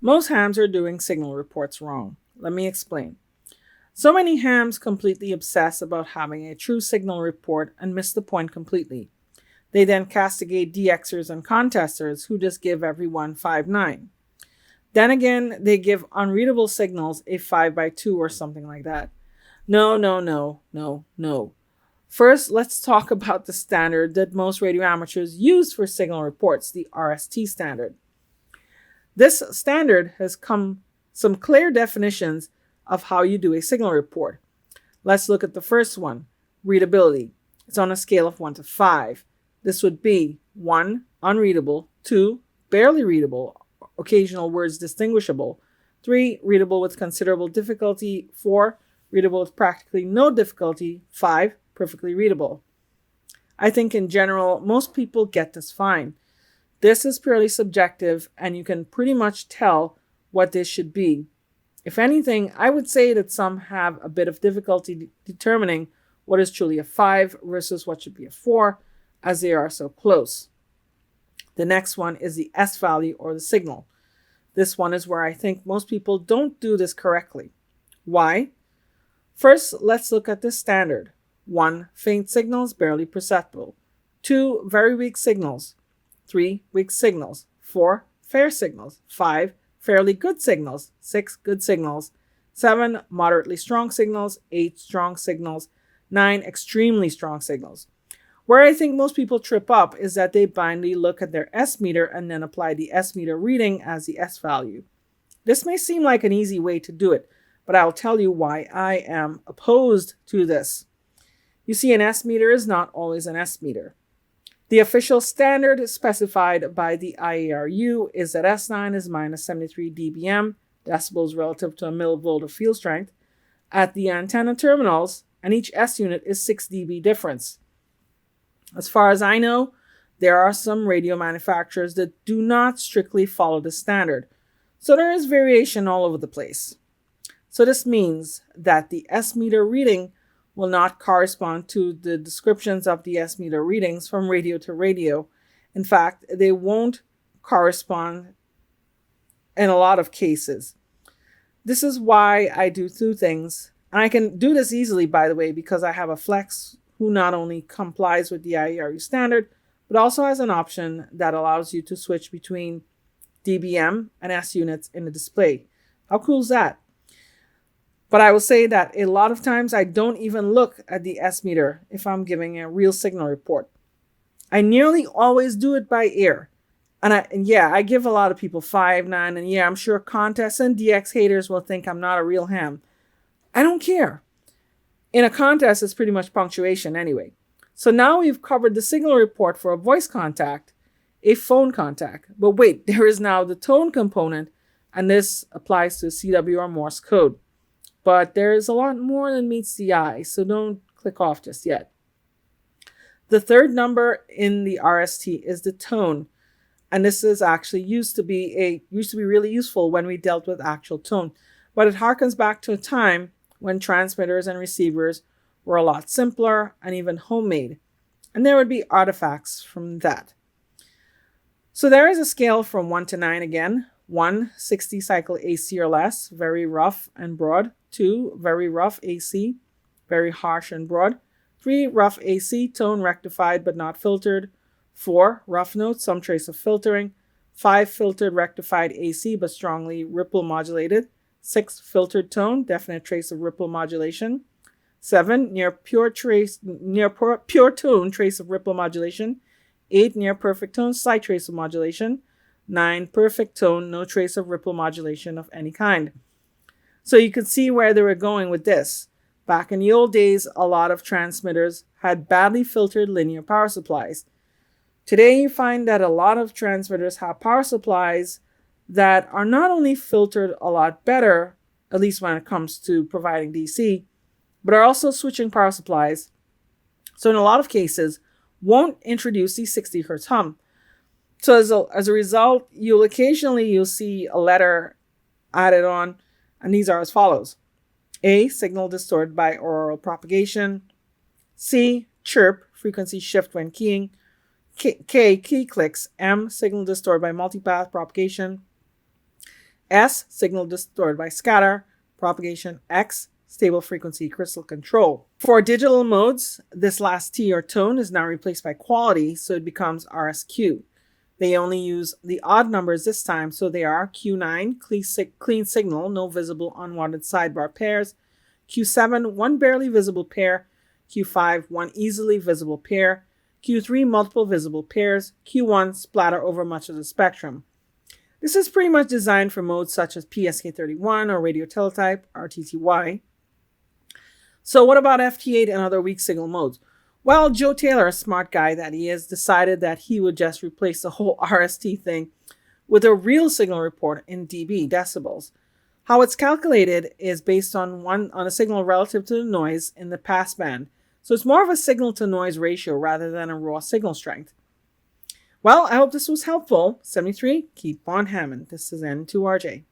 Most hams are doing signal reports wrong. Let me explain. So many hams completely obsess about having a true signal report and miss the point completely. They then castigate DXers and contesters who just give everyone 5/9. Then again, they give unreadable signals a 5/2 or something like that. No, no, no, no, no. First, let's talk about the standard that most radio amateurs use for signal reports, the RST standard. This standard has come some clear definitions of how you do a signal report. Let's look at the first one, readability. It's on a scale of 1 to 5. This would be 1, unreadable, 2, barely readable, occasional words distinguishable, 3, readable with considerable difficulty, 4, readable with practically no difficulty, 5, perfectly readable. I think in general, most people get this fine. This is purely subjective, and you can pretty much tell what this should be. If anything, I would say that some have a bit of difficulty determining what is truly a 5 versus what should be a 4, as they are so close. The next one is the S value, or the signal. This one is where I think most people don't do this correctly. Why? First, let's look at the standard. 1, faint signals, barely perceptible. 2, very weak signals. 3, weak signals. 4, fair signals. 5, fairly good signals. 6, good signals. 7, moderately strong signals. 8, strong signals. 9, extremely strong signals. Where I think most people trip up is that they blindly look at their S meter and then apply the S meter reading as the S value. This may seem like an easy way to do it, but I'll tell you why I am opposed to this. You see, an S meter is not always an S meter. The official standard specified by the IARU is that S9 is minus 73 dBm, decibels relative to a millivolt of field strength, at the antenna terminals, and each S unit is 6 dB difference. As far as I know, there are some radio manufacturers that do not strictly follow the standard, so there is variation all over the place. So this means that the S meter reading will not correspond to the descriptions of the S meter readings from radio to radio. In fact, they won't correspond in a lot of cases. This is why I do two things. And I can do this easily, by the way, because I have a flex who not only complies with the IERU standard, but also has an option that allows you to switch between DBM and S units in the display. How cool is that? But I will say that a lot of times I don't even look at the S meter if I'm giving a real signal report. I nearly always do it by ear. And I give a lot of people 5/9, and I'm sure contests and DX haters will think I'm not a real ham. I don't care. In a contest, it's pretty much punctuation anyway. So now we've covered the signal report for a voice contact, a phone contact. But wait, there is now the tone component, and this applies to CW or Morse code. But there is a lot more than meets the eye, so don't click off just yet. The third number in the RST is the tone, and this is actually used to be really useful when we dealt with actual tone. But it harkens back to a time when transmitters and receivers were a lot simpler and even homemade, and there would be artifacts from that. So there is a scale from 1 to 9 again. 1, 60 cycle AC or less, very rough and broad. 2, very rough AC, very harsh and broad. 3, rough AC, tone rectified but not filtered. 4, rough notes, some trace of filtering. 5, filtered rectified AC but strongly ripple modulated. 6, filtered tone, definite trace of ripple modulation. 7, near pure tone, trace of ripple modulation. 8, near perfect tone, slight trace of modulation. 9, perfect tone, no trace of ripple modulation of any kind. So you can see where they were going with this. Back in the old days, a lot of transmitters had badly filtered linear power supplies. Today, you find that a lot of transmitters have power supplies that are not only filtered a lot better, at least when it comes to providing DC, but are also switching power supplies. So in a lot of cases, won't introduce the 60 hertz hum. So as a result, you'll see a letter added on, and these are as follows. A, signal distorted by auroral propagation. C, chirp, frequency shift when keying. K, key clicks. M, signal distorted by multipath propagation. S, signal distorted by scatter, propagation. X, stable frequency crystal control. For digital modes, this last T or tone is now replaced by quality, so it becomes RSQ. They only use the odd numbers this time, so they are Q9, clean signal, no visible unwanted sidebar pairs. Q7, one barely visible pair. Q5, one easily visible pair. Q3, multiple visible pairs. Q1, splatter over much of the spectrum. This is pretty much designed for modes such as PSK31 or radio teletype, RTTY. So what about FT8 and other weak signal modes? Well, Joe Taylor, a smart guy that he is, decided that he would just replace the whole RST thing with a real signal report in dB, decibels. How it's calculated is based on a signal relative to the noise in the passband. So it's more of a signal to noise ratio rather than a raw signal strength. Well, I hope this was helpful. 73, keep on hamming. This is N2RJ.